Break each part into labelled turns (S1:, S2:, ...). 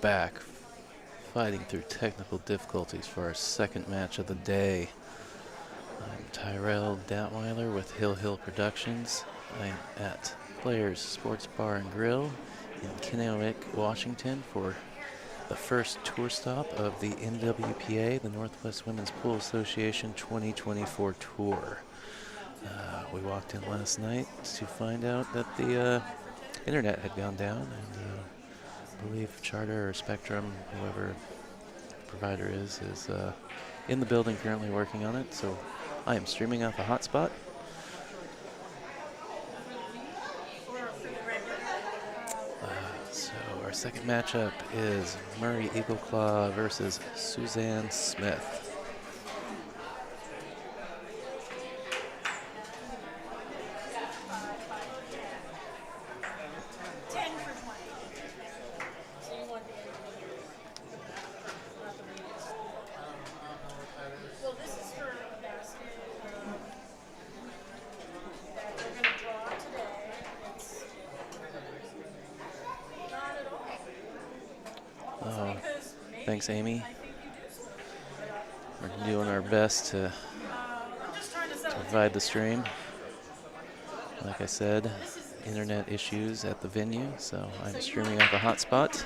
S1: back, fighting through technical difficulties for our second match of the day. I'm Tyrell Datweiler with Hill Hill Productions. I am at Players Sports Bar and Grill in Kennewick, Washington for the first tour stop of the NWPA, the Northwest Women's Pool Association 2024 tour. We walked in last night to find out that the internet had gone down, and I believe Charter or Spectrum, whoever the provider is in the building currently working on it. So I am streaming off a hotspot. So our second matchup is Murry Eagleclaw versus Suzanne Smith. Thanks, Amy. We're doing our best to provide the stream. Like I said, internet issues at the venue, so I'm streaming off a hotspot.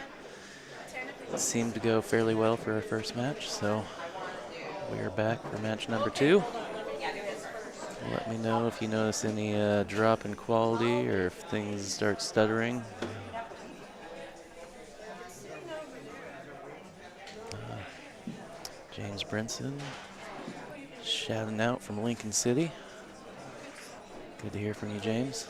S1: It seemed to go fairly well for our first match, so we are back for match number 2. Let me know if you notice any drop in quality or if things start stuttering. James Brinson shouting out from Lincoln City. Good to hear from you, James.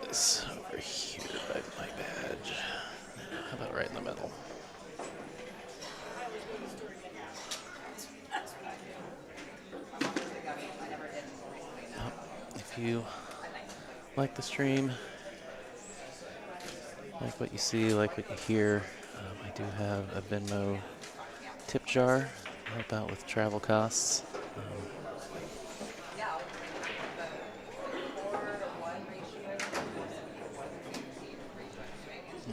S1: This over here by my badge. How about right in the middle? If you like the stream, like what you see, like what you hear, I do have a Venmo tip jar to help out with travel costs.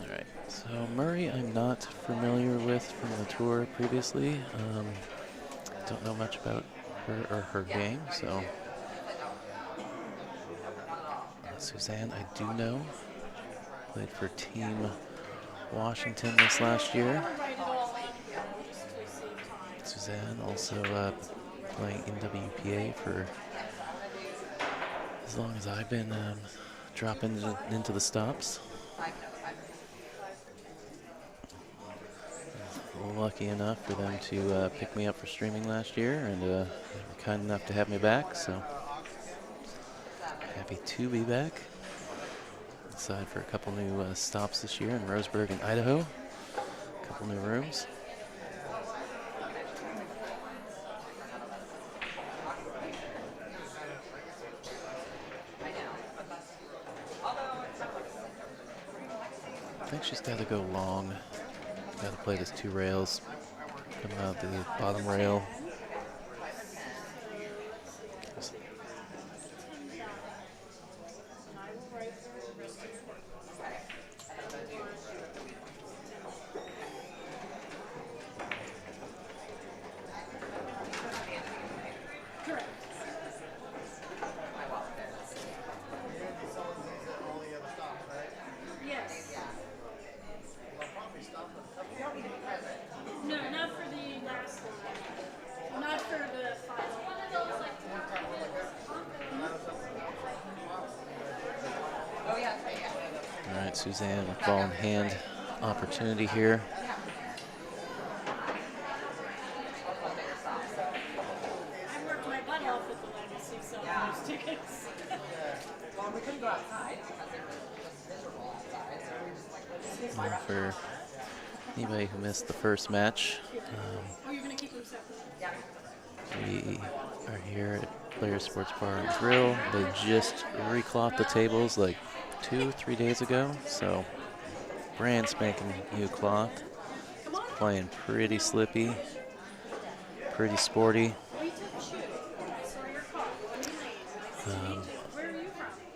S1: Alright, so Murry I'm not familiar with from the tour previously. Don't know much about her or her game, so Suzanne, I do know. Played for Team Washington this last year. Suzanne also playing NWPA for as long as I've been dropping into the stops. Lucky enough for them to pick me up for streaming last year, and they were kind enough to have me back, so happy to be back. Aside for a couple new stops this year in Roseburg and Idaho. A couple new rooms. I think she's got to go long. Got to play this 2 rails. Coming out the bottom rail. Suzanne with ball in hand opportunity here.
S2: I worked my butt off at the legacy, so those tickets. Well, we couldn't go outside because it was miserable outside, so we just like, let's
S1: for anybody who missed the first match,
S2: oh, you're gonna keep them separate? Yeah.
S1: we are here at Players Sports Bar and Grill. They just recloth the tables like 2-3 days ago, so brand spanking new cloth. playing pretty slippy, pretty sporty.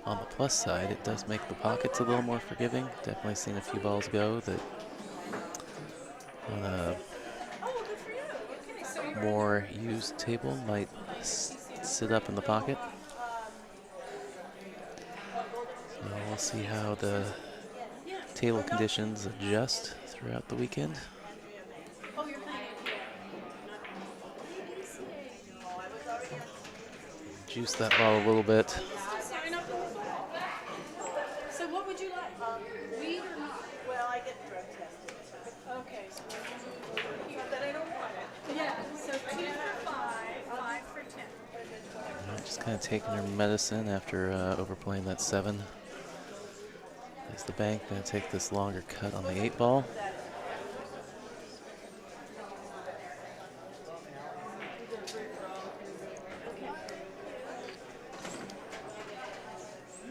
S1: On the plus side, it does make the pockets a little more forgiving. Definitely seen a few balls go that on a more used table might sit up in the pocket. So we'll see how the table conditions adjust throughout the weekend. Juice that ball a little bit.
S2: So what would you like? Weed or not? Well, I get drug tested. Okay. So that I don't want it. Yeah. So 2 for 5, 5 for 10.
S1: Just kind of taking her medicine after overplaying that 7. Is the bank going to take this longer cut on the 8 ball?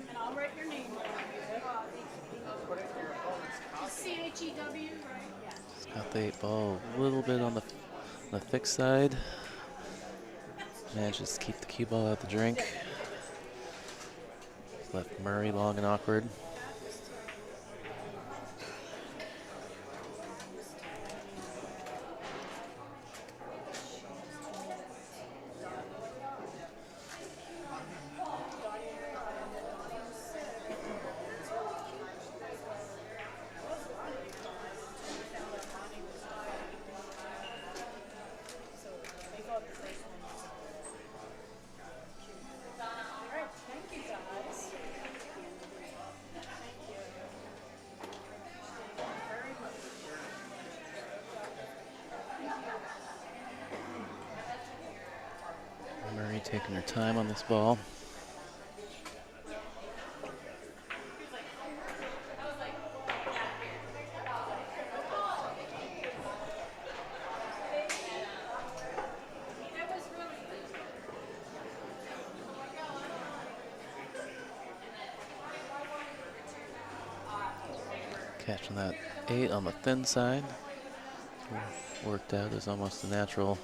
S2: And I'll write your name down. CHEW, right? Yeah.
S1: Just got the 8 ball a little bit on the thick side. Manages to keep the cue ball out the drink. Left Murry long and awkward. Murry taking her time on this ball. Catching that 8 on the thin side. Worked out as almost a natural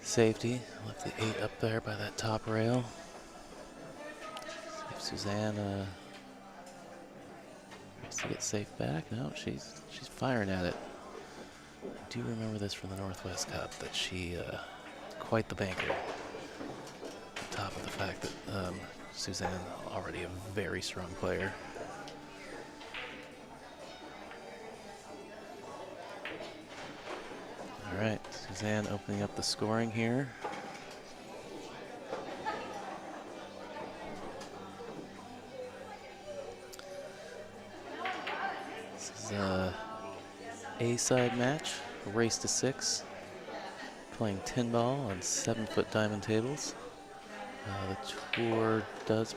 S1: safety. Left the 8 up there by that top rail. See if Suzanne tries to get safe back. No, she's firing at it. I do remember this from the Northwest Cup that she quite the banker. On top of the fact that Suzanne already a very strong player. All right, Suzanne opening up the scoring here. This is a A-side match, a race to 6. Playing 10 ball on 7-foot diamond tables. The tour does,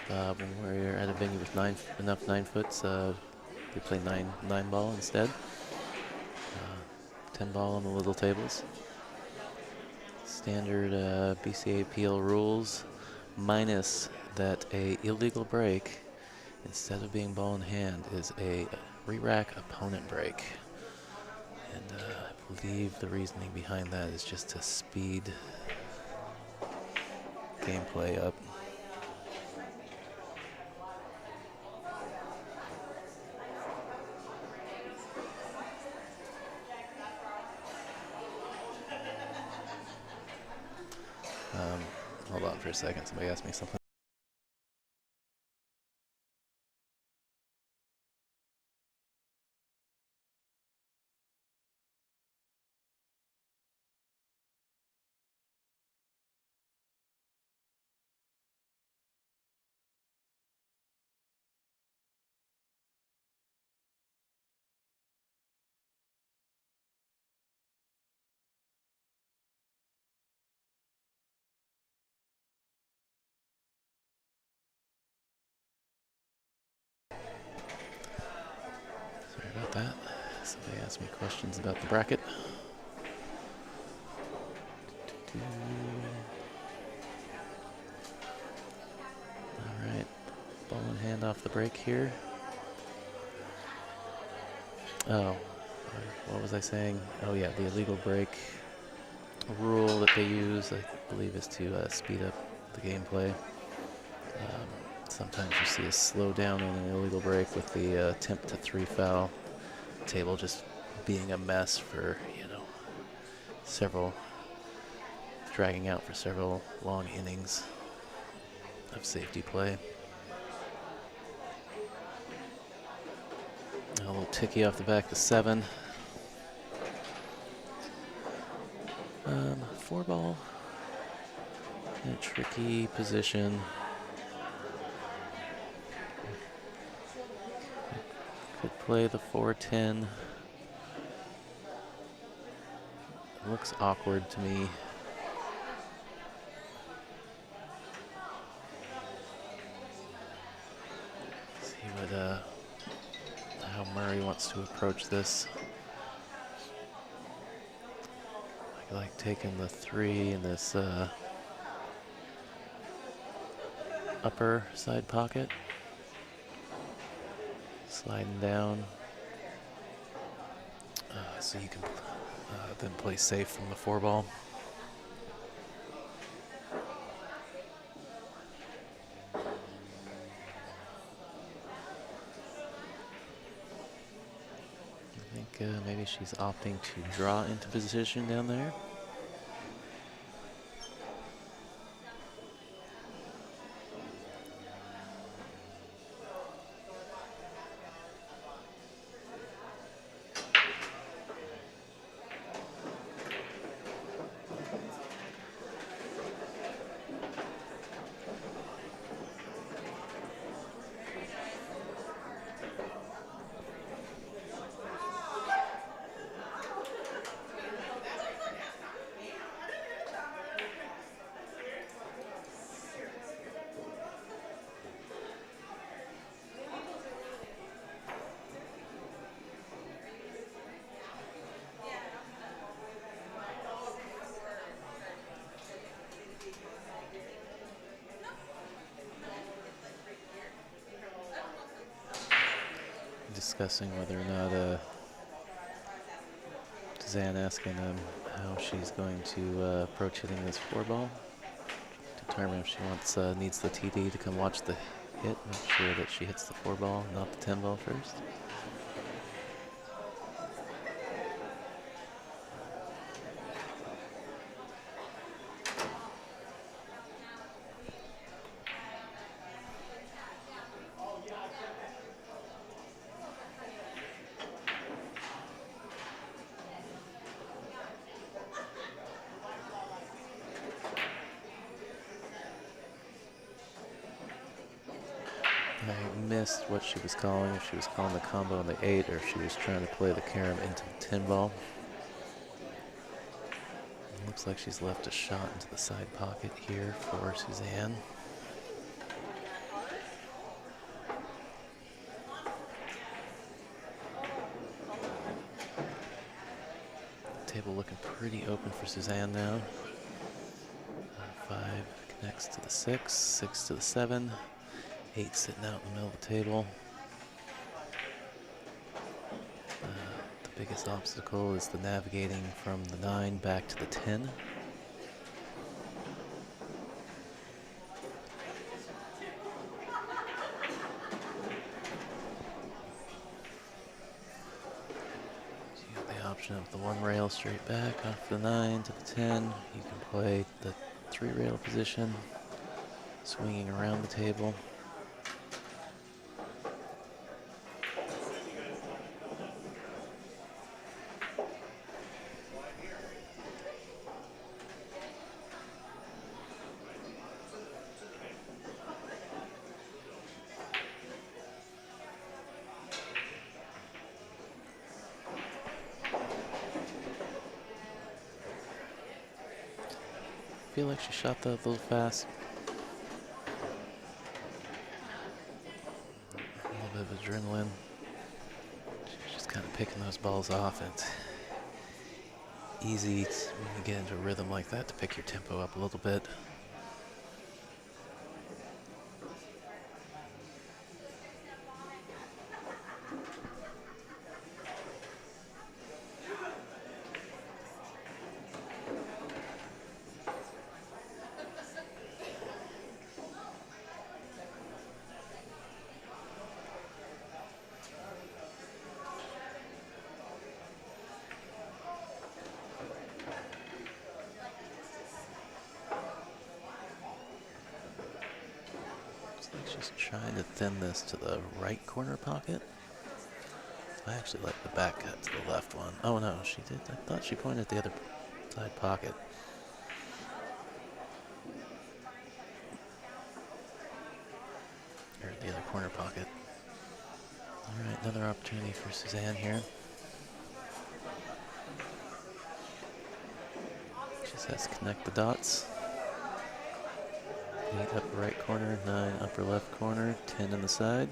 S1: when we're at a venue with enough 9-foots, they play 9 ball instead. 10 ball on the little tables. Standard BCA PL rules, minus that a illegal break, instead of being ball in hand, is a re-rack opponent break. And I believe the reasoning behind that is just to speed gameplay up. Hold on for a second, somebody asked me something. Sorry about that. Somebody asked me questions about the bracket. All right, ball in hand off the break here. Oh, What was I saying? Oh yeah, the illegal break rule that they use, I believe, is to speed up the gameplay. Sometimes you see a slowdown on an illegal break with the attempt to 3 foul. Table just being a mess for, dragging out for several long innings of safety play. A little ticky off the back to 7. 4 ball in a tricky position. Could play the 4-10. It looks awkward to me. See what how Murry wants to approach this. I like taking the 3 in this upper side pocket. Sliding down. So you can then play safe from the 4 ball. I think maybe she's opting to draw into position down there. Discussing whether or not Suzanne asking how she's going to approach hitting this 4 ball. Determine if she needs the TD to come watch the hit. Make sure that she hits the 4 ball, not the 10 ball first. I missed what she was calling, if she was calling the combo on the 8 or if she was trying to play the carom into the 10 ball. Looks like she's left a shot into the side pocket here for Suzanne. Table looking pretty open for Suzanne now. 5 connects to the 6, 6 to the 7. 8 sitting out in the middle of the table. The biggest obstacle is the navigating from the 9 back to the 10. So you have the option of the 1 rail straight back off the 9 to the 10. You can play the 3 rail position, swinging around the table. Feel like she shot that a little fast. A little bit of adrenaline. She's just kind of picking those balls off. And it's easy when you get into a rhythm like that to pick your tempo up a little bit. She's trying to thin this to the right corner pocket. I actually like the back cut to the left one. Oh no, she did. I thought she pointed at the other side pocket. Or the other corner pocket. All right, another opportunity for Suzanne here. She says connect the dots. 8 upper right corner, 9 upper left corner, 10 in the side.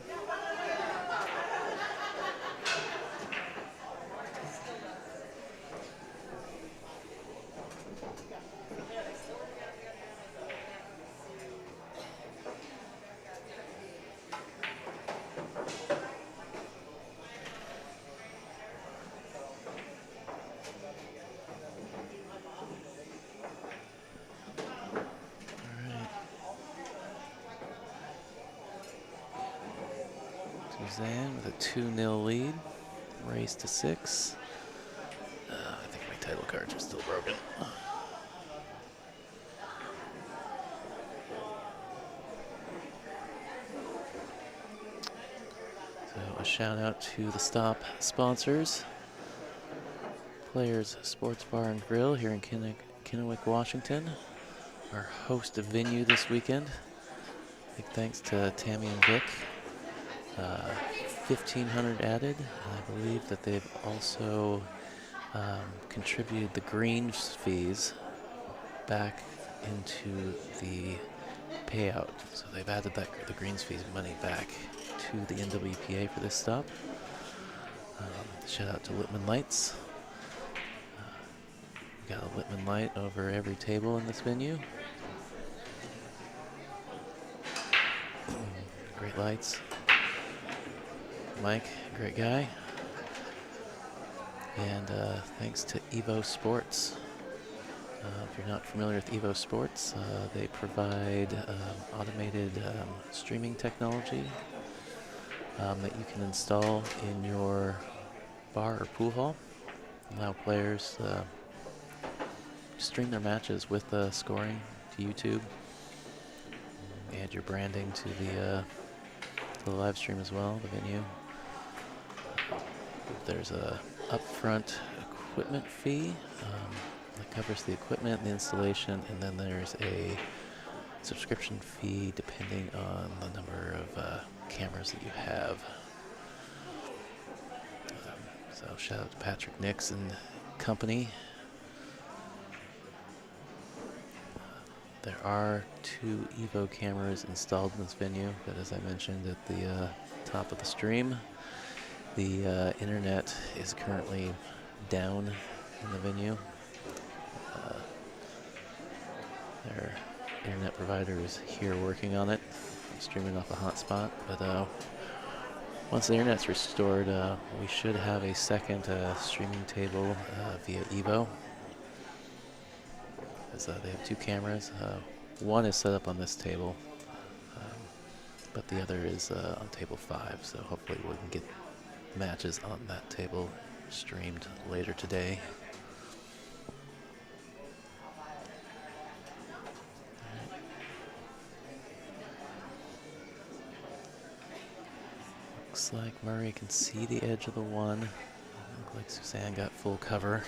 S1: Suzanne with a 2-0 lead. Race to 6. I think my title cards are still broken. So a shout out to the stop sponsors. Players Sports Bar and Grill here in Kennewick, Washington. Our host venue this weekend. Big thanks to Tammy and Vic. 1,500 added. I believe that they've also contributed the greens fees back into the payout. So they've added the greens fees money back to the NWPA for this stop. Shout out to Whitman Lights. We got a Whitman light over every table in this venue. Great lights. Mike, great guy. And thanks to Evo Sports. If you're not familiar with Evo Sports, they provide automated streaming technology that you can install in your bar or pool hall. Allow players stream their matches with scoring to YouTube. Add your branding to the live stream as well, the venue. There's a upfront equipment fee that covers the equipment and the installation, and then there's a subscription fee depending on the number of cameras that you have. So shout out to Patrick Nix and company. There are 2 Evo cameras installed in this venue, but as I mentioned at the top of the stream, the internet is currently down in the venue. Their internet provider is here working on it, streaming off a hotspot, but once the internet's restored, we should have a second streaming table via Evo. They have 2 cameras. One is set up on this table, but the other is on table 5, so hopefully we can get matches on that table streamed later today. Looks like Murray can see the edge of the one. Looks like Suzanne got full cover.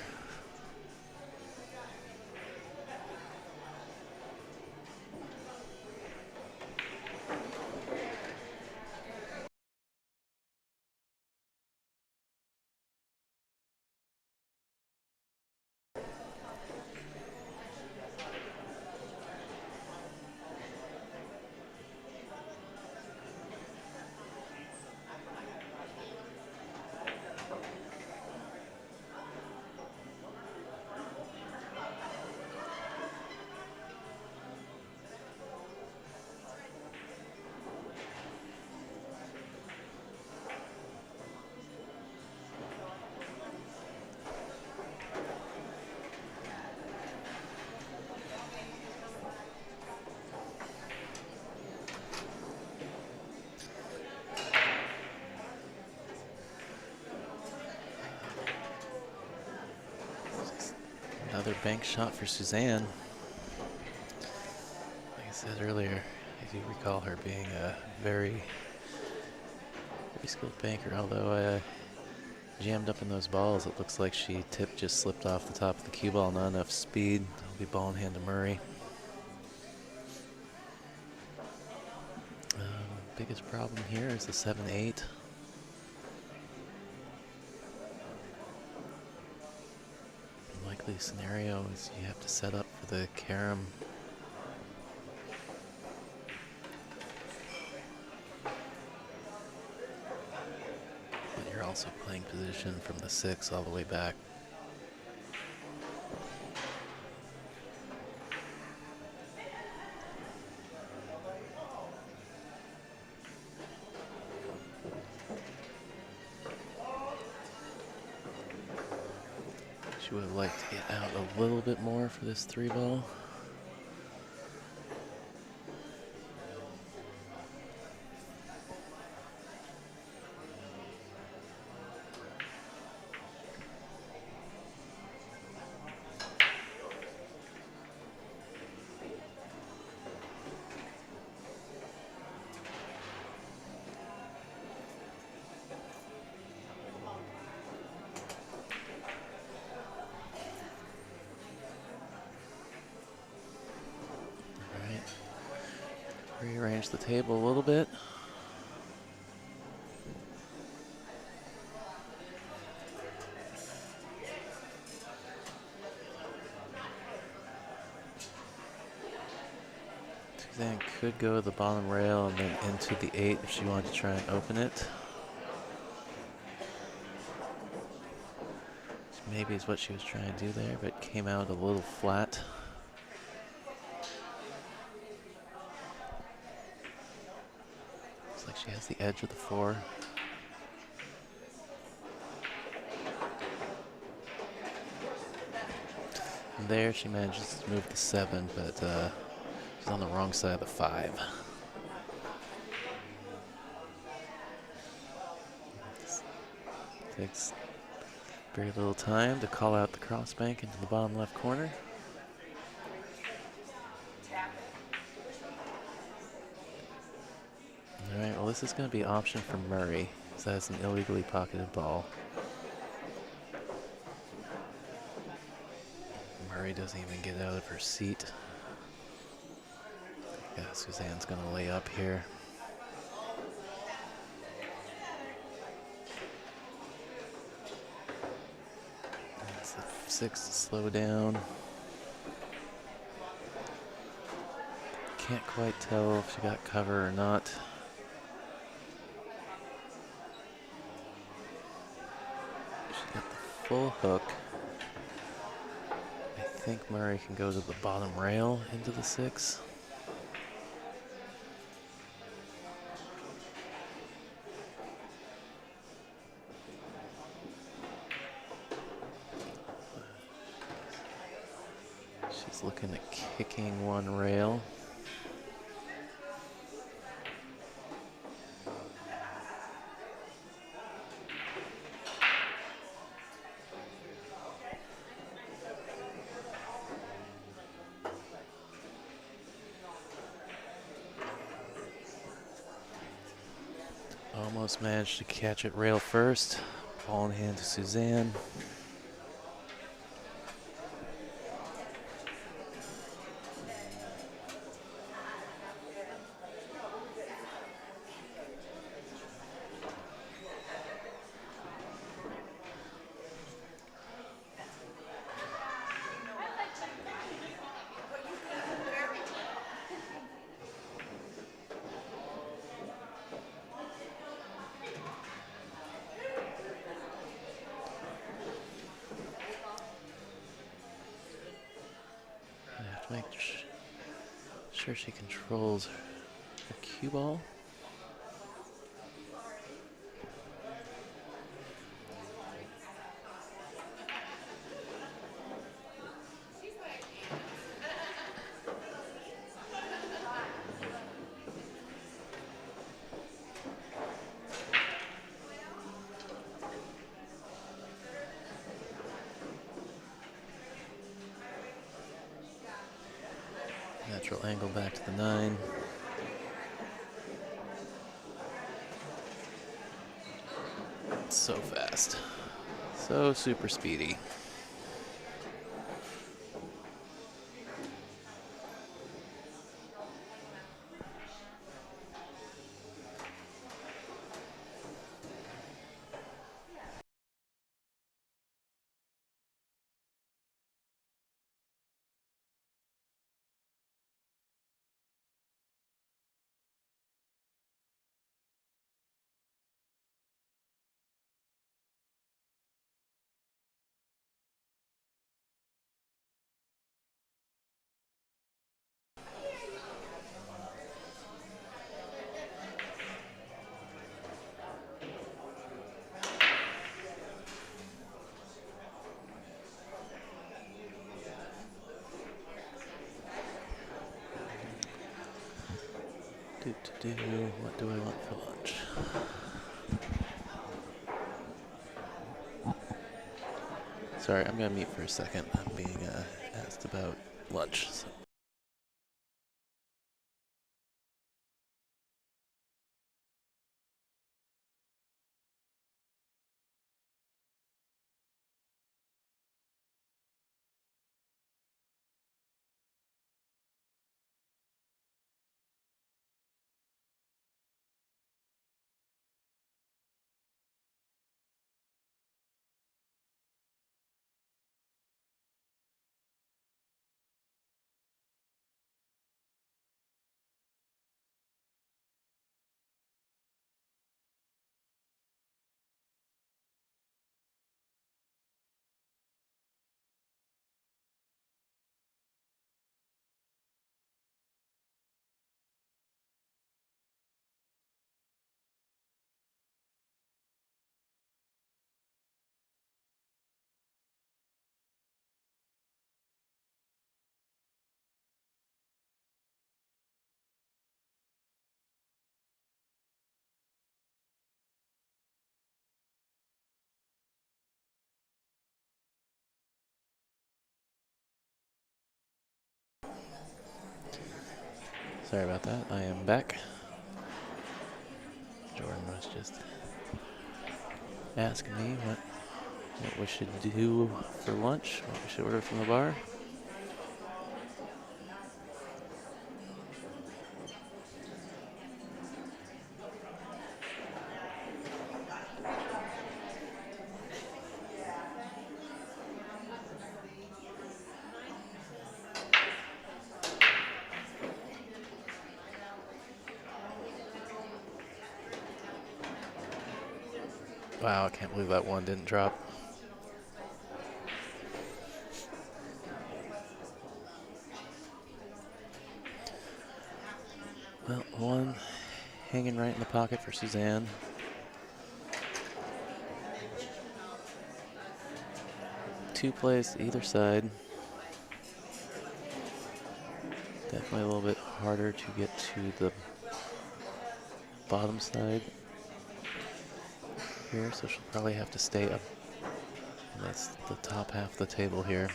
S1: Another bank shot for Suzanne. Like I said earlier, I do recall her being a very skilled banker, although jammed up in those balls. It looks like she tip just slipped off the top of the cue ball, not enough speed. It'll be ball in hand to Murry. Biggest problem here is the 7-8. Likely scenario is you have to set up for the carom. But you're also playing position from the 6 all the way back. She would have liked to get out a little bit more for this 3 ball. Rearrange the table a little bit. Suzanne could go to the bottom rail and then into the 8 if she wanted to try and open it. Which maybe is what she was trying to do there, but came out a little flat. Looks like she has the edge of the 4. And there she manages to move the 7, but she's on the wrong side of the 5. Takes very little time to call out the crossbank into the bottom left corner. All right, well, this is going to be an option for Murry, because that's an illegally pocketed ball. Murry doesn't even get out of her seat. Yeah, Suzanne's going to lay up here. That's the 6 to slow down. Can't quite tell if she got cover or not. She got the full hook. I think Murry can go to the bottom rail into the 6. She's looking at kicking one rail. Almost managed to catch it rail first. Ball in hand to Suzanne. Make sure she controls her cue ball. Natural angle back to the 9. so fast. So super speedy. What do I want for lunch? Sorry, I'm gonna mute for a second. I'm being asked about lunch. So. Sorry about that. I am back. Jordan was just asking me what we should do for lunch, what we should order from the bar. Wow, I can't believe that one didn't drop. Well, one hanging right in the pocket for Suzanne. Two plays to either side. Definitely a little bit harder to get to the bottom side here, so she'll probably have to stay up. And that's the top half of the table here.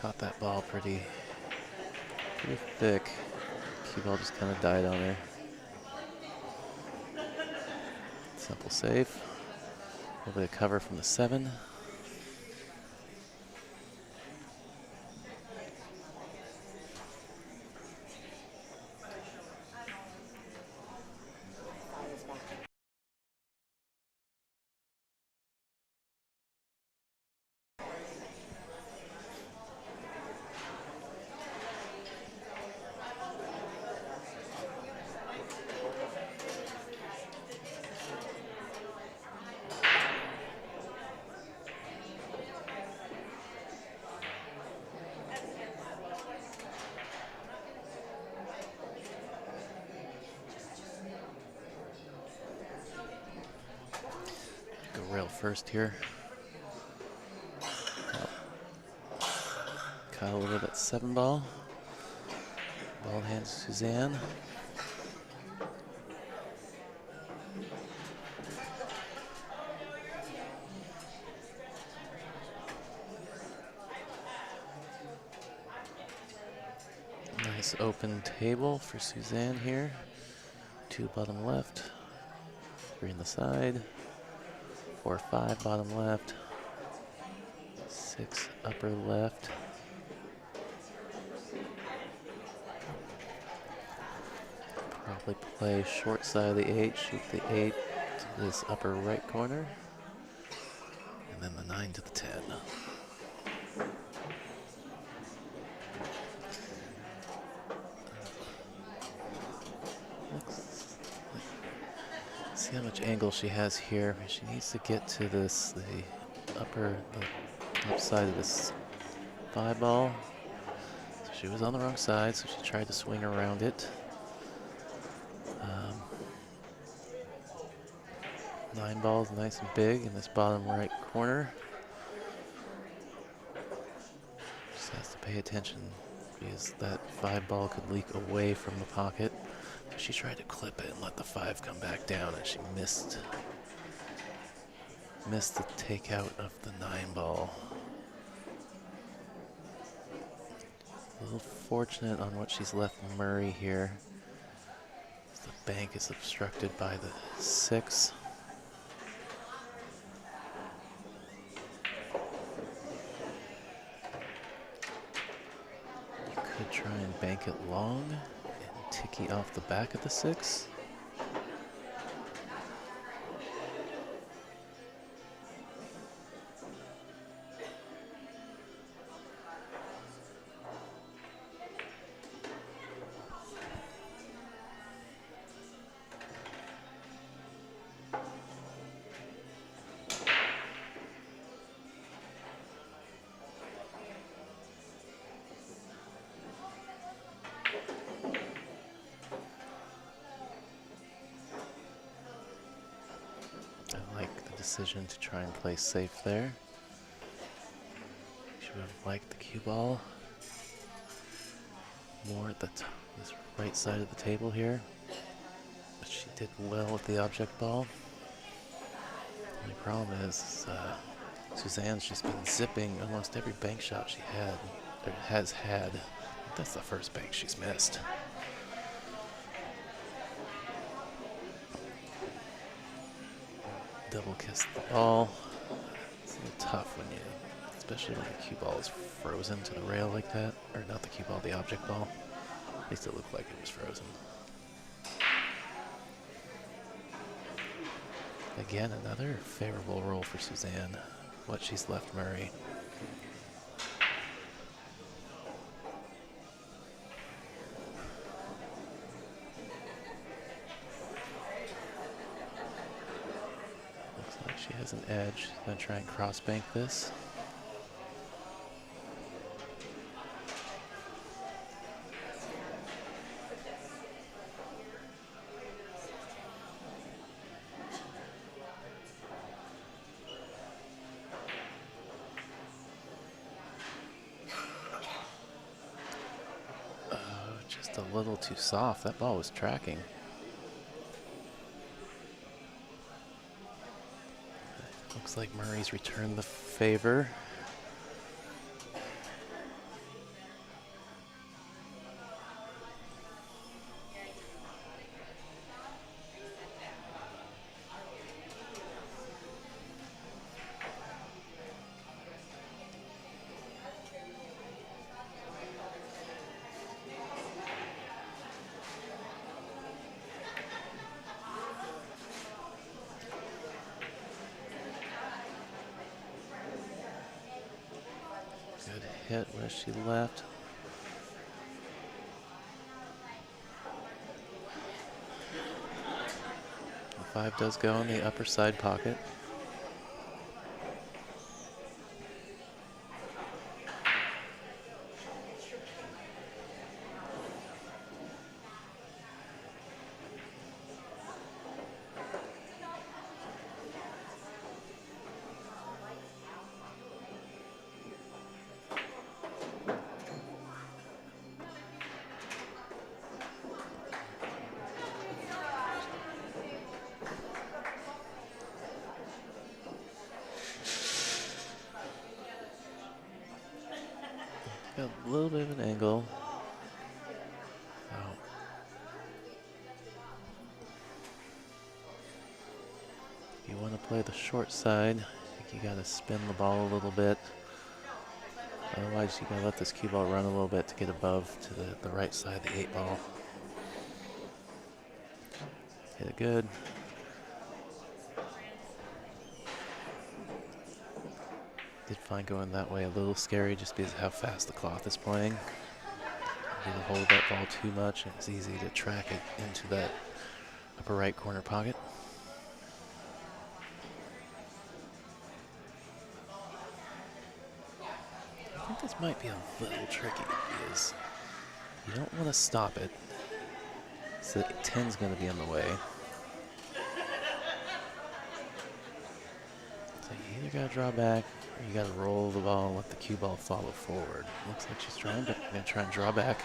S1: Caught that ball pretty thick. Cue ball just kind of died on her. Simple save. A little bit of cover from the 7. Rail first here. Kyle over that 7 ball. Ball hands Suzanne. Nice open table for Suzanne here. 2 bottom left, 3 in the side, 4, 5 bottom left, 6 upper left. Probably play short side of the 8, shoot the 8 to this upper right corner, and then the 9 to the 10. See how much angle she has here. She needs to get to this, the top side of this 5 ball. So she was on the wrong side, so she tried to swing around it. 9 balls nice and big in this bottom right corner. Just has to pay attention because that 5 ball could leak away from the pocket. So she tried to clip it and let the 5 come back down, and she missed the takeout of the 9 ball. A little fortunate on what she's left Murry here. The bank is obstructed by the 6. Could try and bank it long and ticky off the back of the 6. Decision to try and play safe there. She would have liked the cue ball more at the this right side of the table here, but she did well with the object ball. The only problem is Suzanne's just been zipping almost every bank shot she had or has had. That's the first bank she's missed. Double kiss the ball. It's a little tough when especially when the cue ball is frozen to the rail like that. Or not the cue ball, the object ball. At least it looked like it was frozen. Again, another favorable roll for Suzanne. What she's left Murry. She has an edge. Gonna try and cross bank this. Oh, just a little too soft. That ball was tracking. Looks like Murray's returned the favor. Good hit where she left. The 5 does go in the upper side pocket. Got a little bit of an angle. want to play the short side. I think you got to spin the ball a little bit. Otherwise, you got to let this cue ball run a little bit to get above to the right side of the 8-ball. Hit it good. Did find going that way a little scary just because of how fast the cloth is playing. Didn't hold that ball too much, and it's easy to track it into that upper right corner pocket. I think this might be a little tricky because you don't want to stop it, so that 10's going to be in the way. So you either got to draw back or you got to roll the ball and let the cue ball follow forward. Looks like she's trying, but I'm going to try and draw back.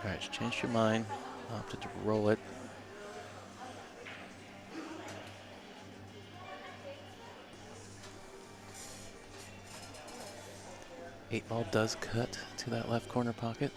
S1: All right, she changed your mind, opted to roll it. Eight ball does cut to that left corner pocket.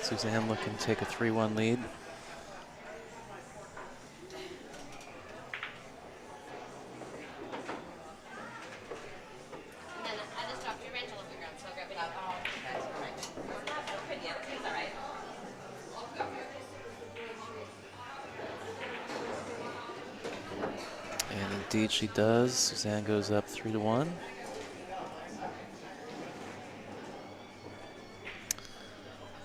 S1: Suzanne looking to take a 3-1 lead. And indeed she does. Suzanne goes up 3-1.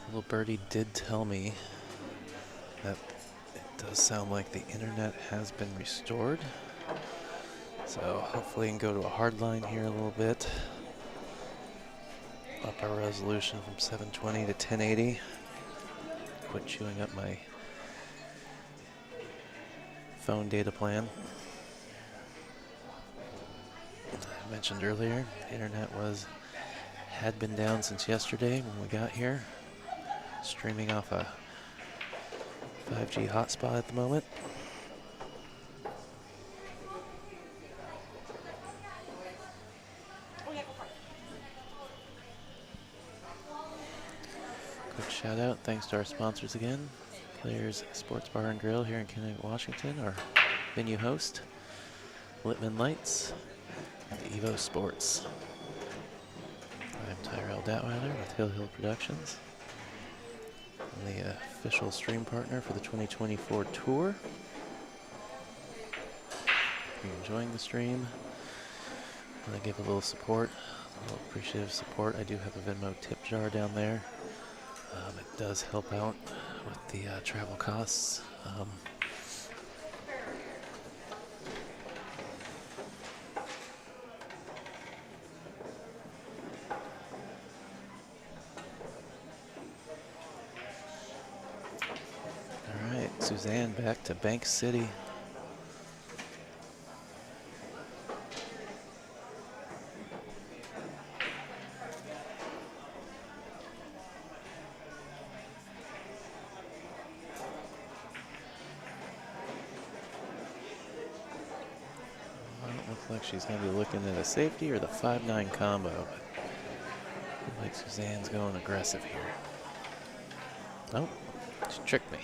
S1: Little birdie did tell me that it does sound like the internet has been restored. So hopefully we can go to a hard line here a little bit. Up our resolution from 720 to 1080. Quit chewing up my phone data plan. I mentioned earlier, the internet had been down since yesterday when we got here. Streaming off a 5G hotspot at the moment. Quick shout out, thanks to our sponsors again. Players Sports Bar and Grill here in Connecticut, Washington, our venue host, Littman Lights, and Evo Sports. I'm Tyrell Datweiler with Hill Hill Productions. I'm the official stream partner for the 2024 tour. If you're enjoying the stream, I want to give a little support, a little appreciative support. I do have a Venmo tip jar down there. It does help out with the travel costs. Suzanne back to Bank City. Well, it looks like she's going to be looking at a safety or the 5-9 combo. But I feel like Suzanne's going aggressive here. Oh, she tricked me.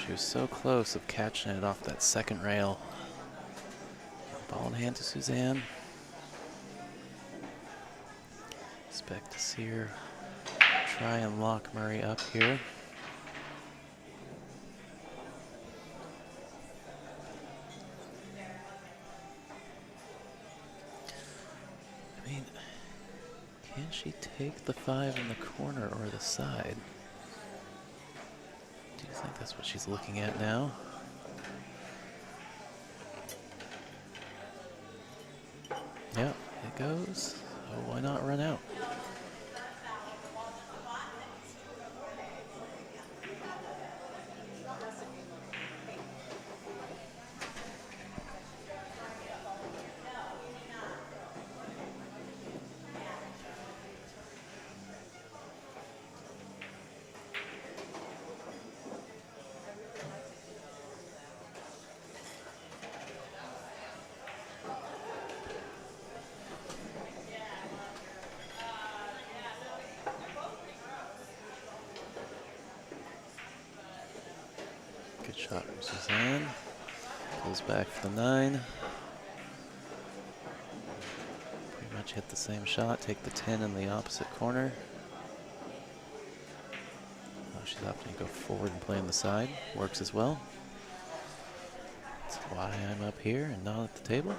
S1: She was so close of catching it off that second rail. Ball in hand to Suzanne. Expect to see her try and lock Murry up here. I mean, can she take the 5 in the corner or the side? Do you think that's what she's looking at now? Yeah, it goes. Oh, why not run out? Good shot from Suzanne. Pulls back for the 9. Pretty much hit the same shot. Take the 10 in the opposite corner. Oh, she's opting to go forward and play on the side. Works as well. That's why I'm up here and not at the table.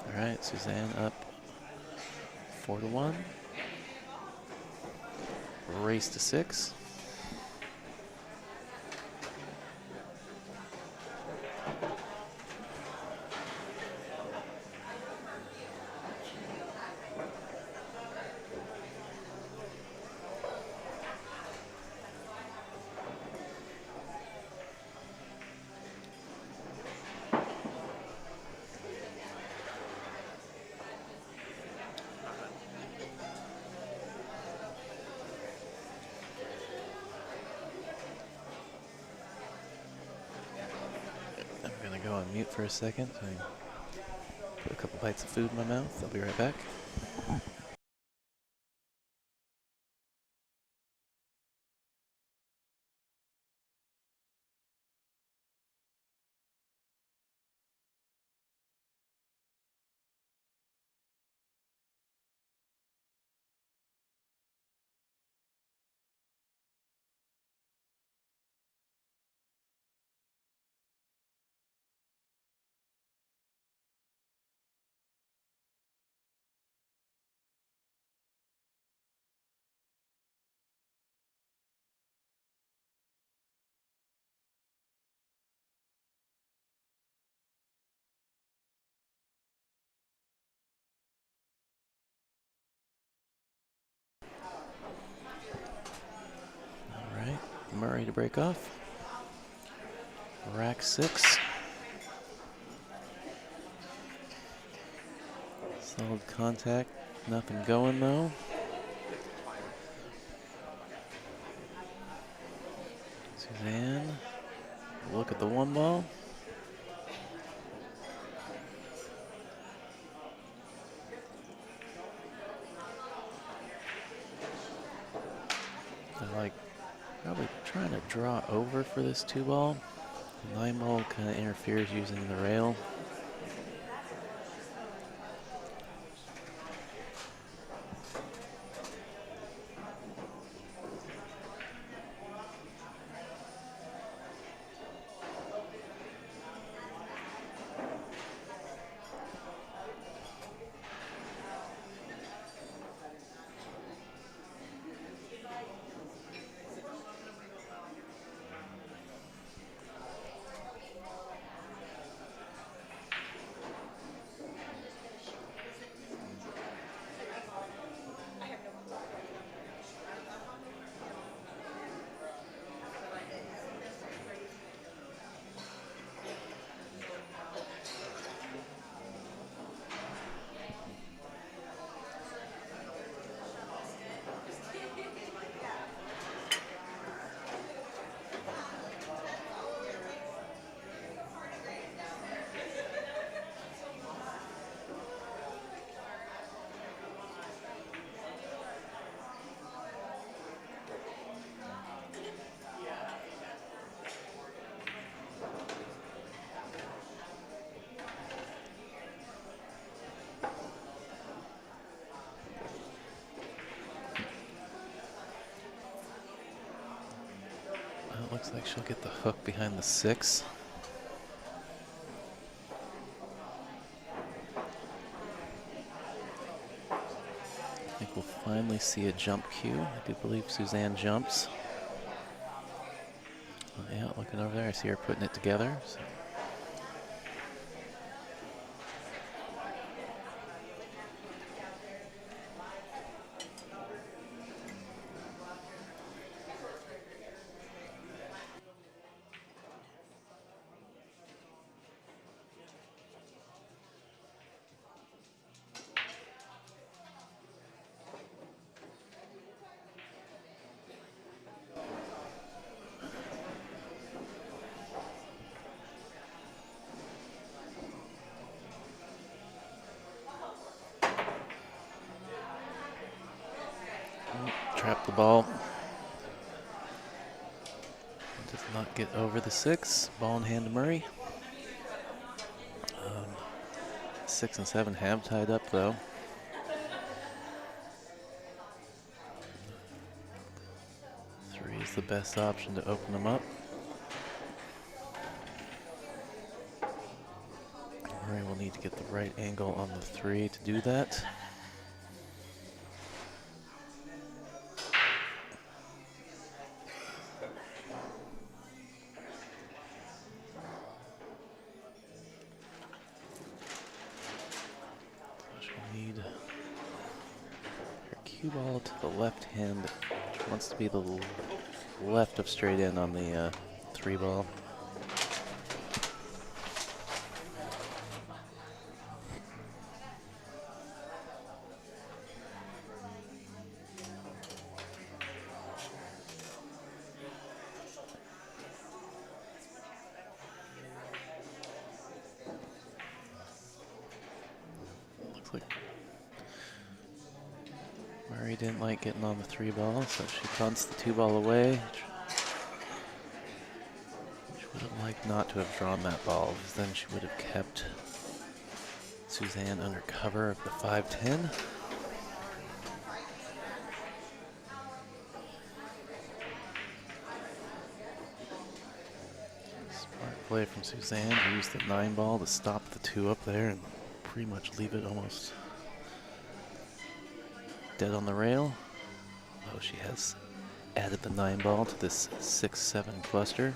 S1: All right, Suzanne up 4-1. Race to 6. I'm gonna go on mute for a second. So I can put a couple bites of food in my mouth. I'll be right back. All right, Murry to break off. Rack 6. Solid contact. Nothing going though. Suzanne, look at the 1 ball. I like probably trying to draw over for this 2 ball. The 9 ball kind of interferes using the rail. Looks like she'll get the hook behind the 6. I think we'll finally see a jump cue. I do believe Suzanne jumps. Oh, yeah, looking over there, I see her putting it together. So. Trap the ball. Does not get over the 6. Ball in hand to Murry. 6 and 7 have tied up though. 3 is the best option to open them up. Murry will need to get the right angle on the 3 to do that. Cue ball to the left hand, which wants to be the left of straight in on the 3 ball. Looks like Murry didn't like getting on the 3 ball, so she punts the 2 ball away. She would have liked not to have drawn that ball, because then she would have kept Suzanne under cover of the 5-10. Smart play from Suzanne to use the 9 ball to stop the 2 up there and pretty much leave it almost dead on the rail. Oh, she has added the 9 ball to this 6-7 cluster.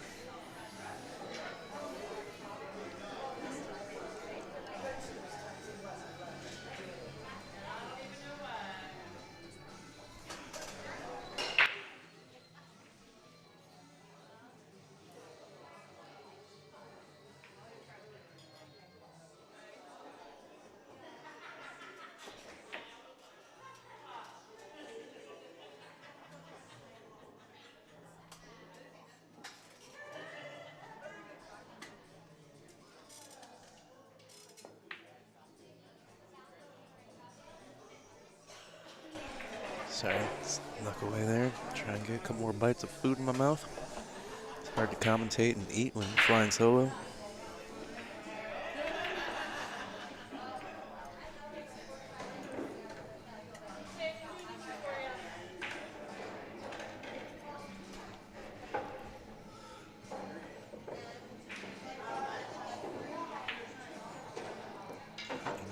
S1: Sorry, snuck away there. Try and get a couple more bites of food in my mouth. It's hard to commentate and eat when you're flying solo.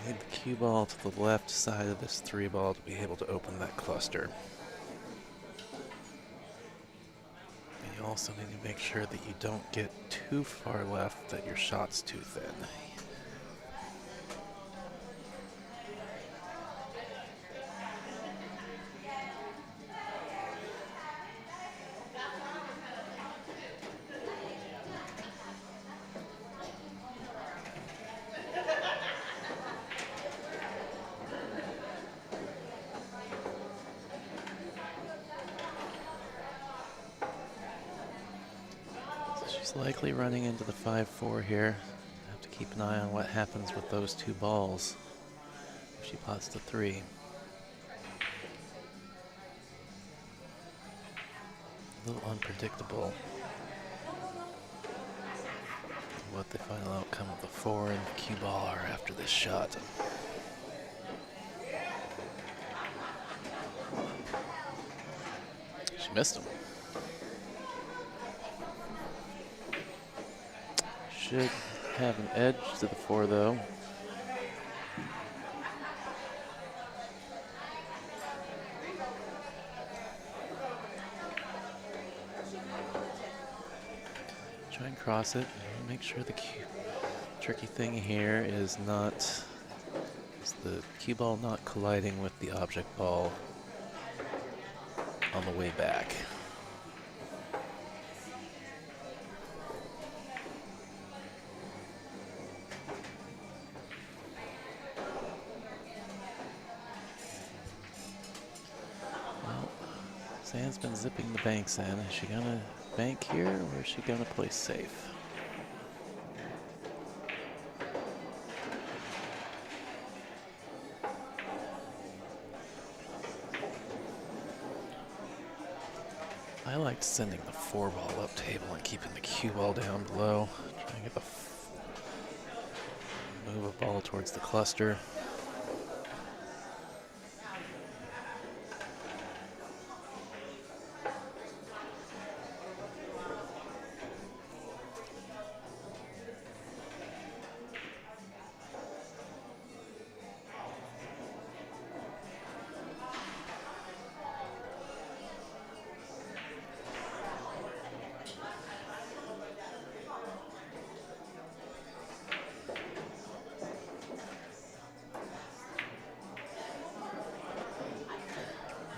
S1: You need the cue ball to the left side of this 3 ball to be able to open that cluster. And you also need to make sure that you don't get too far left, that your shot's too thin. She's likely running into the 5-4 here. Have to keep an eye on what happens with those 2 balls if she pots the 3. A little unpredictable what the final outcome of the 4 and the cue ball are after this shot. She missed him. should have an edge to the 4, though. Try and cross it. Make sure the tricky thing here is the cue ball not colliding with the object ball on the way back. Well, Suzanne's been zipping the banks in. Is she gonna bank here, or is she gonna play safe? I liked sending the 4 ball up table and keeping the cue ball down below. Trying to get move a ball towards the cluster.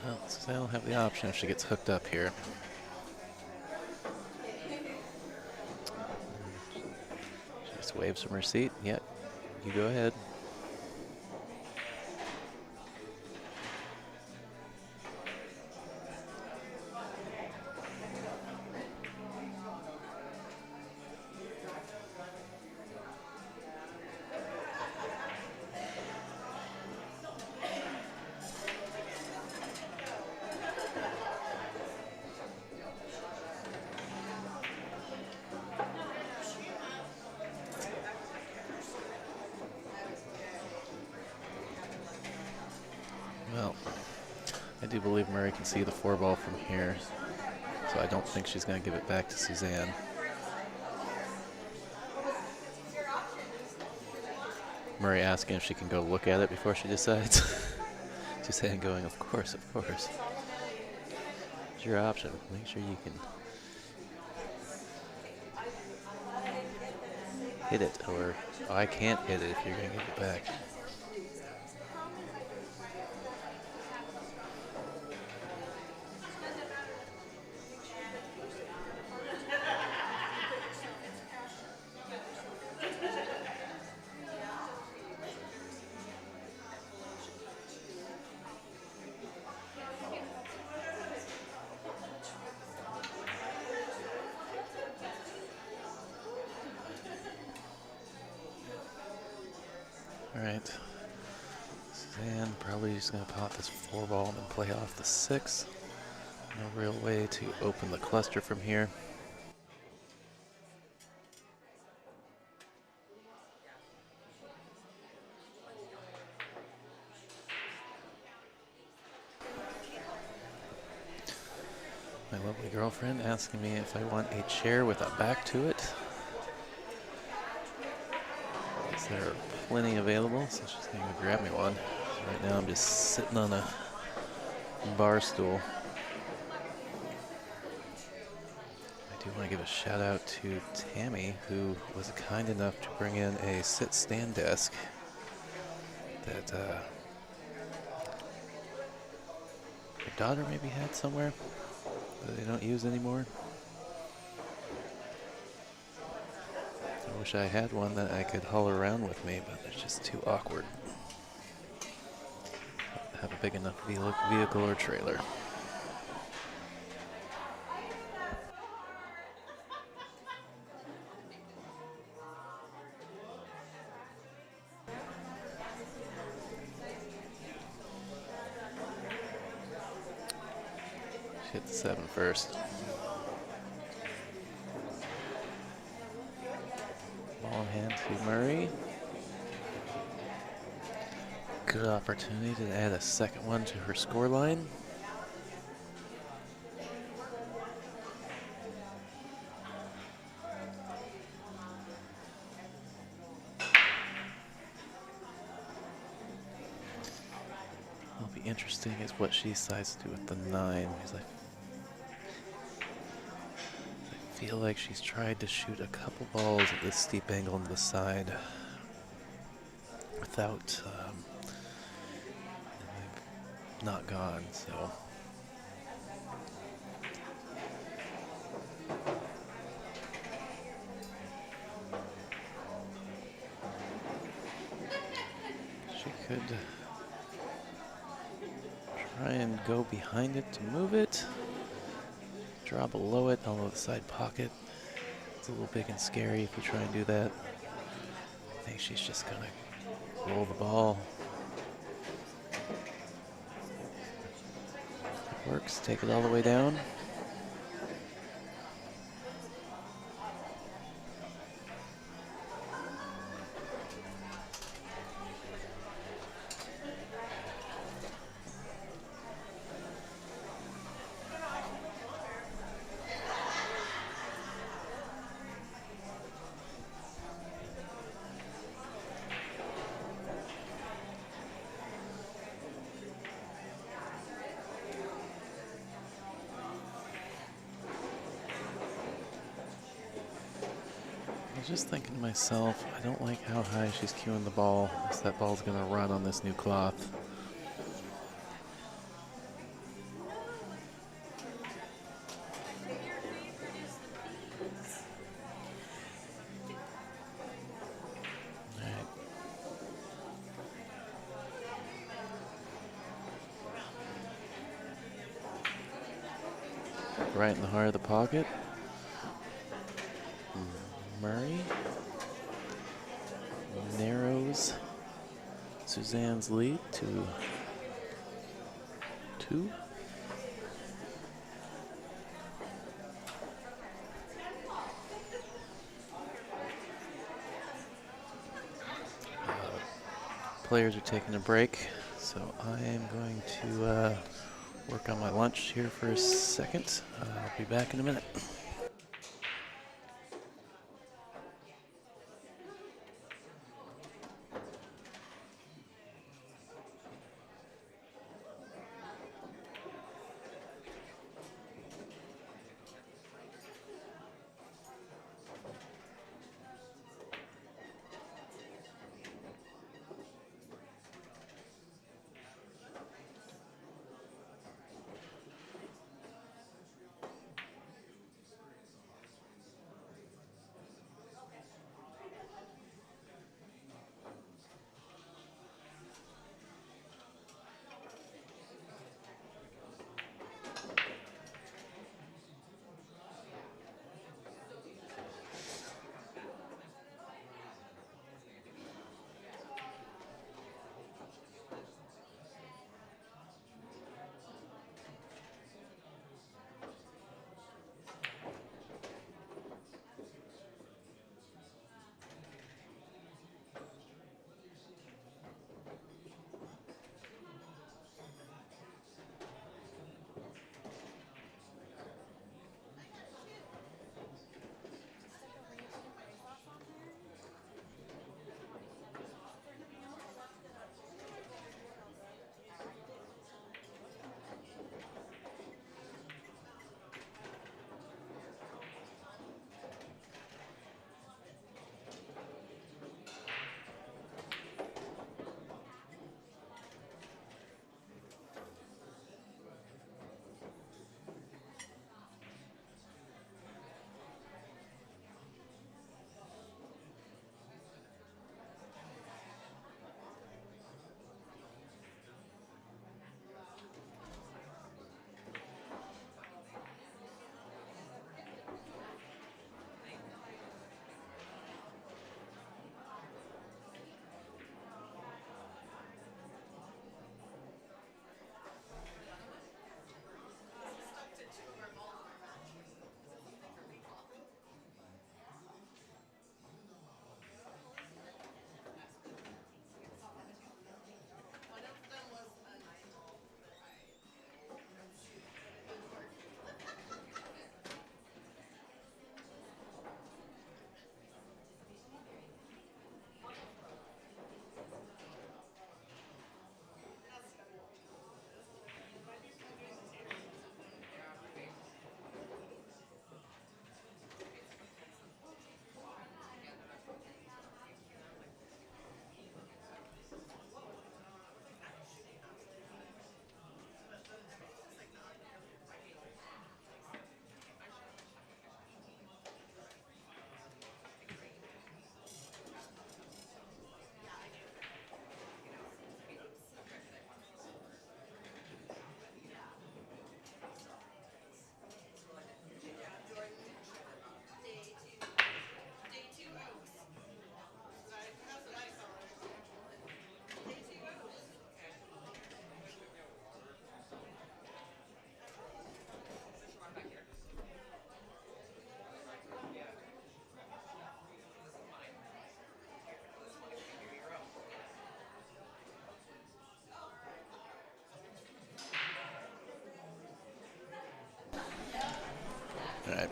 S1: Well, Suzanne will have the option if she gets hooked up here. She just waves from her seat. Yep, you go ahead. Well, I do believe Murry can see the 4 ball from here, so I don't think she's going to give it back to Suzanne. Murry asking if she can go look at it before she decides. Suzanne going, of course, of course. It's your option. Make sure you can hit it, or I can't hit it if you're going to give it back. All right, Suzanne probably just going to pop this 4 ball and then play off the 6. No real way to open the cluster from here. My lovely girlfriend asking me if I want a chair with a back to it. There are plenty available, so she's going to grab me one. Right now I'm just sitting on a bar stool. I do want to give a shout out to Tammy, who was kind enough to bring in a sit-stand desk that her daughter maybe had somewhere that they don't use anymore. I wish I had one that I could haul around with me, but it's just too awkward. Have a big enough vehicle or trailer. She hit the 7 first. Ball in hand to Murry. Good opportunity to add a second one to her score line. be interesting is what she decides to do with the 9. Because I feel like she's tried to shoot a couple balls at this steep angle into the side without not gone, so. She could try and go behind it to move it. Draw below it, although the side pocket. It's a little big and scary if you try and do that. I think she's just gonna roll the ball. It works, take it all the way down. I was just thinking to myself, I don't like how high she's cueing the ball, because that ball's gonna run on this new cloth. Alright. Right in the heart of the pocket. Murry narrows Suzanne's lead to 2. Players are taking a break, so I am going to work on my lunch here for a second. I'll be back in a minute.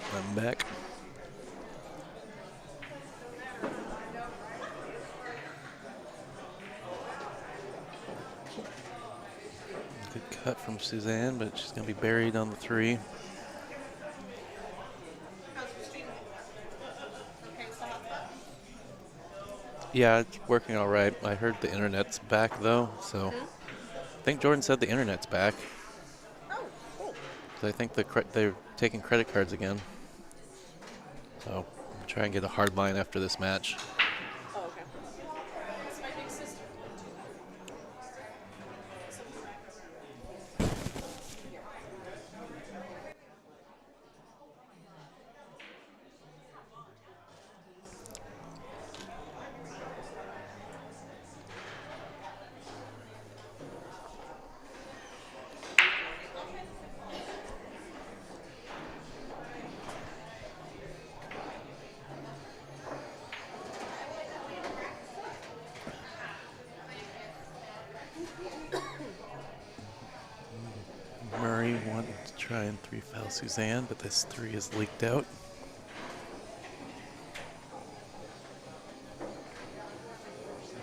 S1: I'm back. Good cut from Suzanne, but she's going to be buried on the 3. Yeah, it's working all right. I heard the internet's back, though, so I think Jordan said the internet's back.
S2: Oh, cool.
S1: So I think they're taking credit cards again. So I'm trying to get a hard line after this match.
S2: Oh, okay. It's my big sister.
S1: Murray wanted to try and 3-foul Suzanne, but this 3 is leaked out.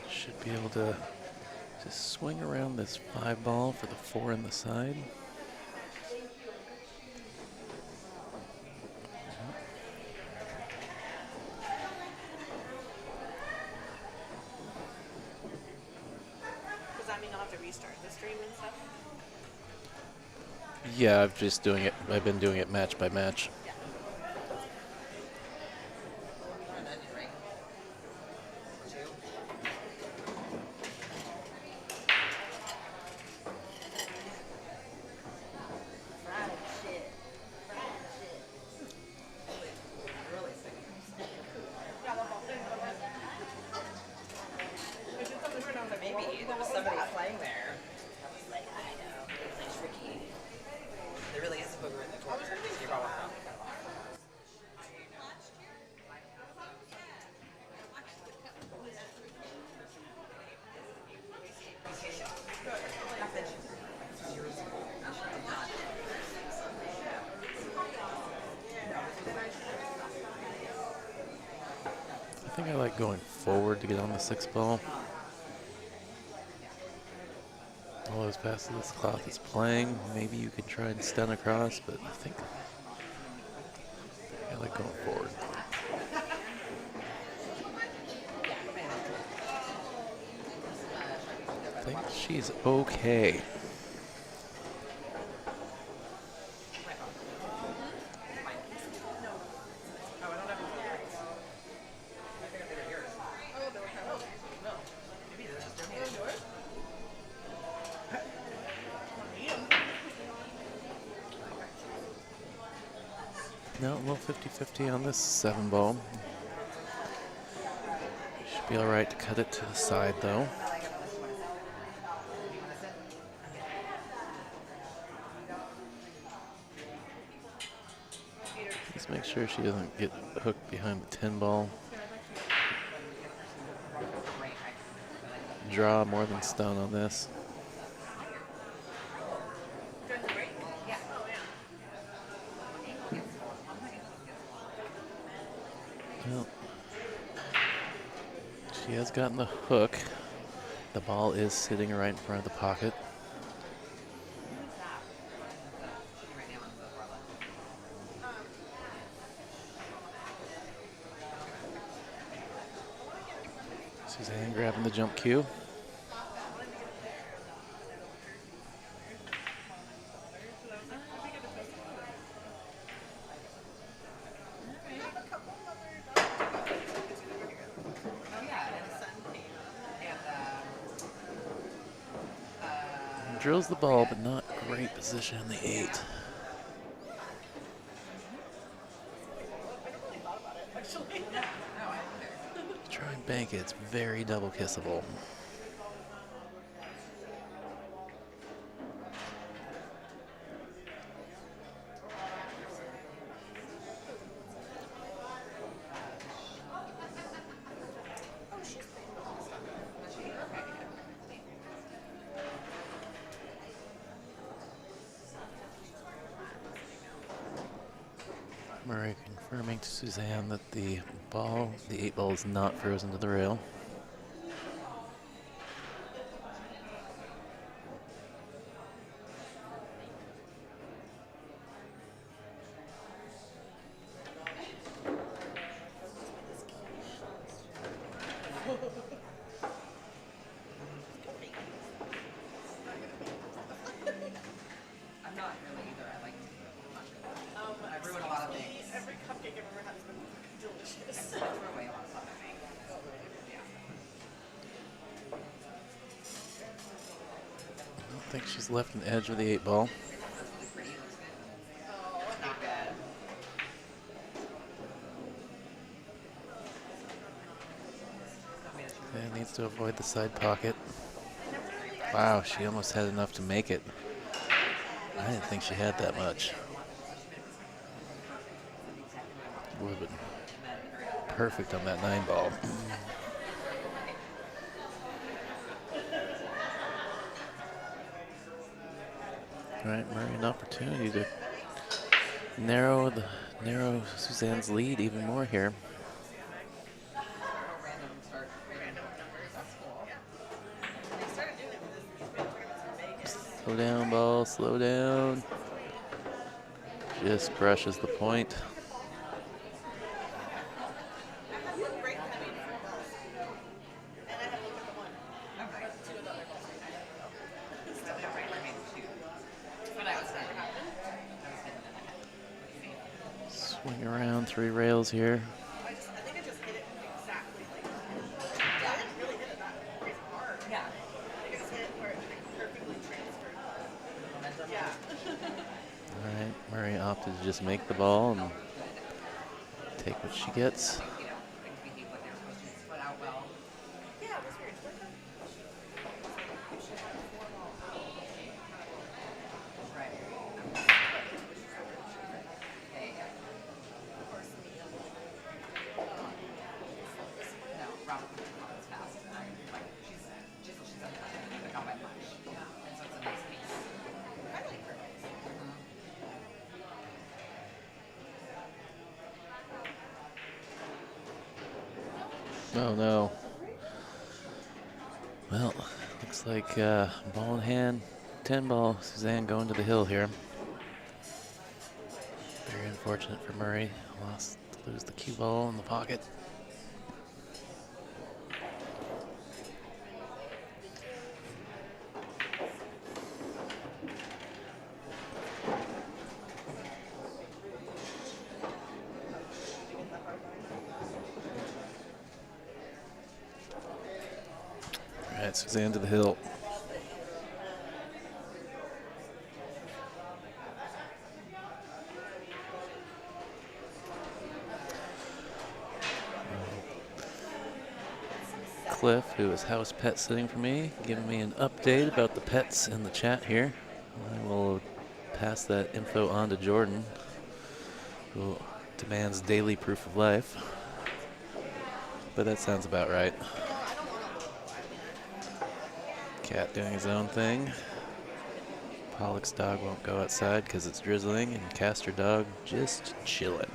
S1: Should be able to just swing around this 5 ball for the 4 in the side.
S2: Does that mean I'll have to restart the stream and stuff?
S1: Yeah, I've been doing it match by match.
S2: Yeah.
S3: Maybe there was somebody playing there. I was like, I know, it's tricky. There really is a booger in the corner. You're all welcome.
S1: I think I like going forward to get on the 6 ball. All those passes this clock is playing. Maybe you could try and stun across, but I think I like going forward. I think she's okay. No, a little 50-50 on this 7 ball. Should be all right to cut it to the side, though. Just make sure she doesn't get hooked behind the 10 ball. Draw more than stun on this. Well, she has gotten the hook. The ball is sitting right in front of the pocket. Suzanne grabbing the jump cue. Drills the ball, but not great position in the 8. Try and bank it. It's very double kissable. Murray Confirming to Suzanne that the 8 ball is not frozen to the rail.
S3: I'm not really either. I like I ruin a lot of things.
S2: Every cupcake I've ever had has been delicious.
S3: I throw away a lot of stuff I make. Yeah.
S1: I don't think she's left an edge with the 8 ball.
S3: It's really pretty. It looks good. Oh, it's not bad.
S1: And needs to avoid the side pocket. Wow, she almost had enough to make it. I didn't think she had that much. Would have been perfect on that 9 ball. All right, Murry, an opportunity to narrow Suzanne's lead even more here. Slow down, ball, slow down. Just brushes the point. Swing around 3 rails here.
S2: I think I just hit it exactly like that. Yeah, I didn't really hit it that crazy hard.
S3: Yeah.
S2: I think I just hit it where it perfectly transferred. Yeah.
S1: All right, Murry opted to just make the ball and take what she gets.
S2: Yeah, it was weird.
S1: Oh no. Well, looks like ball in hand, 10 ball, Suzanne going to the hill here. Very unfortunate for Murry. Lose the cue ball in the pocket. All right, Suzanne to the hill. Cliff, who is house pet sitting for me, giving me an update about the pets in the chat here. I will pass that info on to Jordan, who demands daily proof of life. But that sounds about right. Cat doing his own thing. Pollock's dog won't go outside because it's drizzling, and Castor dog just chilling.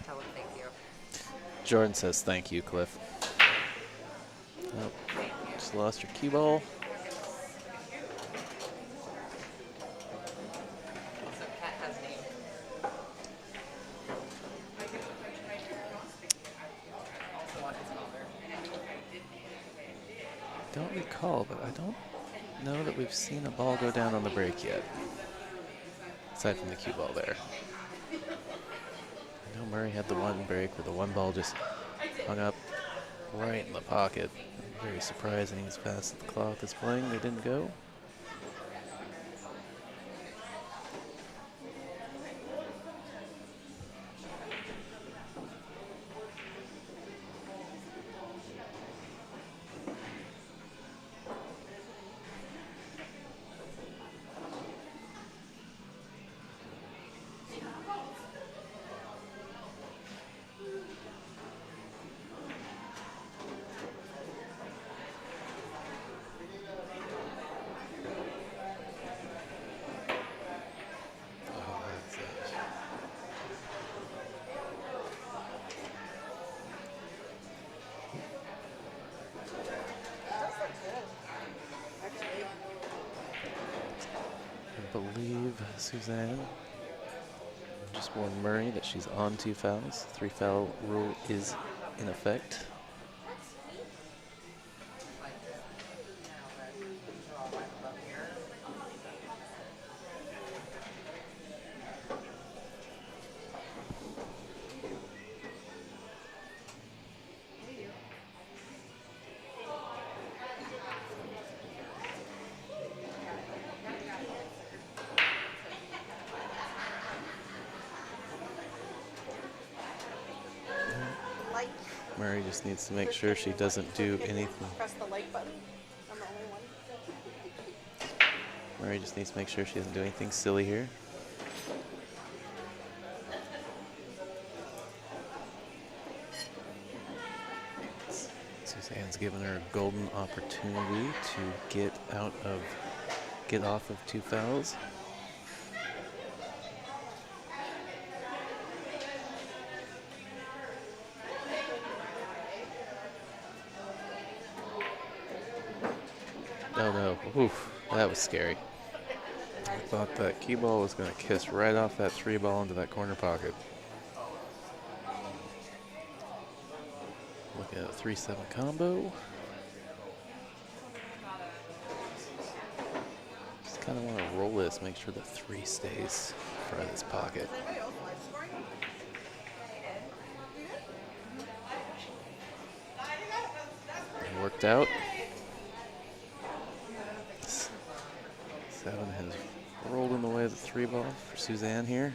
S3: Tell him thank you.
S1: Jordan says thank you, Cliff. Oh, just lost your cue ball.
S3: So cat has name. Also on his mother.
S1: Don't recall, but I don't know that we've seen a ball go down on the break yet. Aside from the cue ball there. I know Murry had the one break where the 1 ball just hung up right in the pocket. Very surprising as fast as the clock is playing, they didn't go. believe Suzanne just warned Murray that she's on 2 fouls. 3 foul rule is in effect. Murray just needs to make sure she doesn't do anything.
S2: Press the like button. I'm the only one.
S1: Murray just needs to make sure she doesn't do anything silly here. Suzanne's given her a golden opportunity to get off of 2 fouls. Oh no, oof, that was scary. I thought that cue ball was going to kiss right off that 3 ball into that corner pocket. Looking at a 3-7 combo. Just kind of want to roll this, make sure the 3 stays in front of this pocket. It worked out. 7 has rolled in the way of the 3 ball for Suzanne here.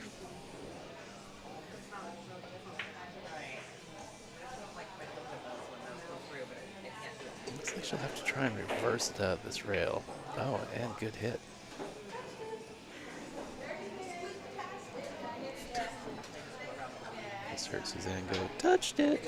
S1: Looks like she'll have to try and reverse it out of this rail. Oh, and good hit. Just heard Suzanne go, touched it.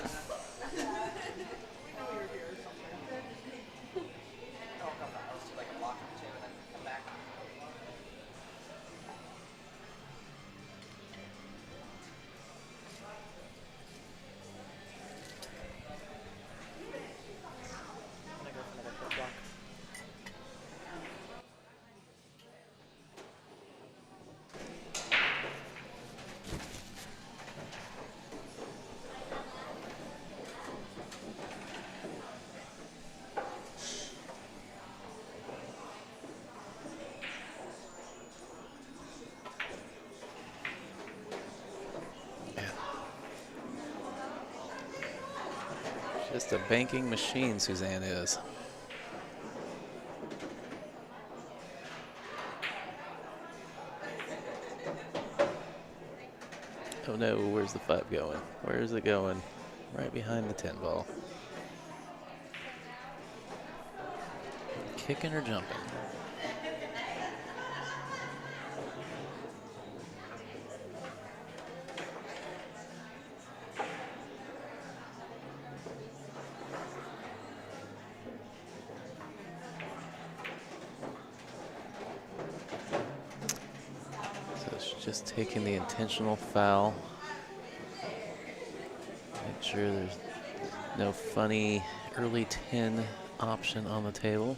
S1: Just a banking machine, Suzanne is. Oh no, where's the 5 going? Where is it going? Right behind the 10 ball. Kicking or jumping? Just taking the intentional foul. Make sure there's no funny early 10 option on the table.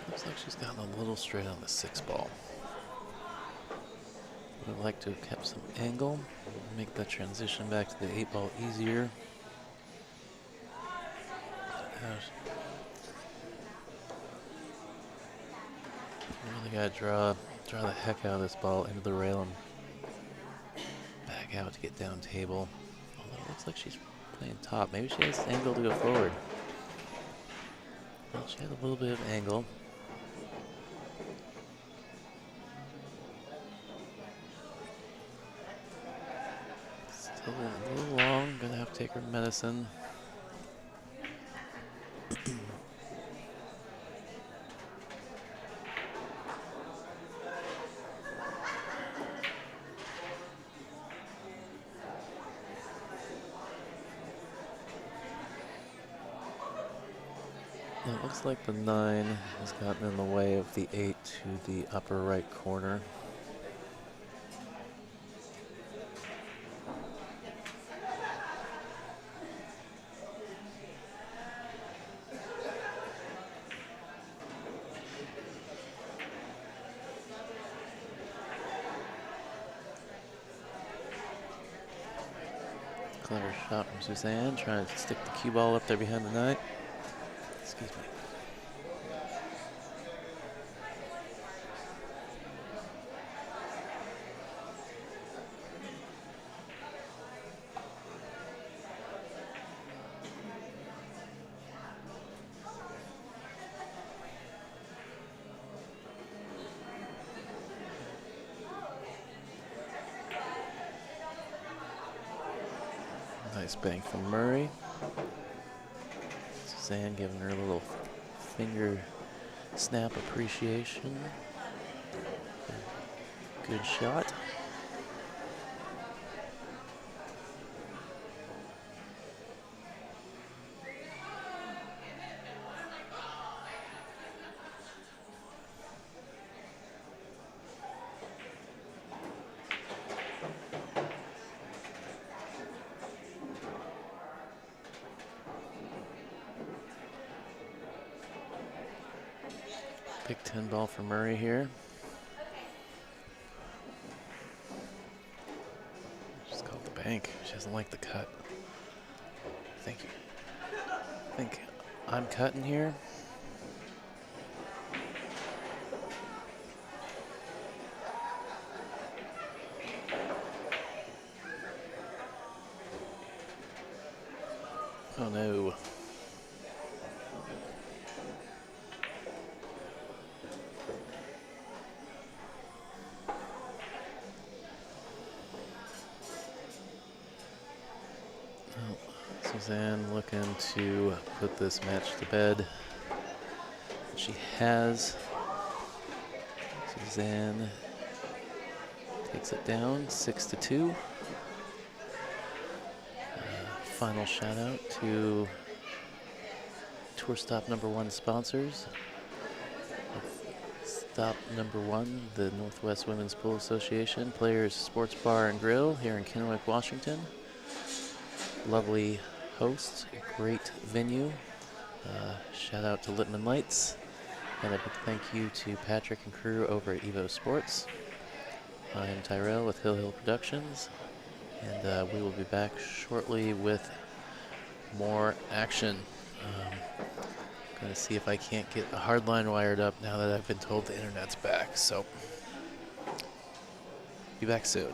S1: Looks like she's gotten a little straight on the 6 ball. Would like to have kept some angle, make that transition back to the 8 ball easier. Really gotta draw the heck out of this ball into the rail and back out to get down table. Although it looks like she's playing top. Maybe she has angle to go forward. Well, she had a little bit of angle. Still a little long. Gonna have take her medicine. It looks like the 9 has gotten in the way of the 8 to the upper right corner. Clever shot from Suzanne, trying to stick the cue ball up there behind the net. Excuse me. Nice bank from Murray. Suzanne giving her a little finger snap appreciation. Good shot. Big 10 ball for Murray here. She's called the bank. She doesn't like the cut. Thank you. I think I'm cutting here. Oh no. Suzanne looking to put this match to bed. She has. Suzanne takes it down 6-2. Final shout out to Tour Stop #1 sponsors. Stop #1, the Northwest Women's Pool Association, Players Sports Bar and Grill here in Kennewick, Washington. Lovely host, great venue. Shout out to Littman Lights. And a big thank you to Patrick and crew over at Evo Sports. I am Tyrell with Hill Productions. And we will be back shortly with more action. Going to see if I can't get the hard line wired up now that I've been told the internet's back. So, be back soon.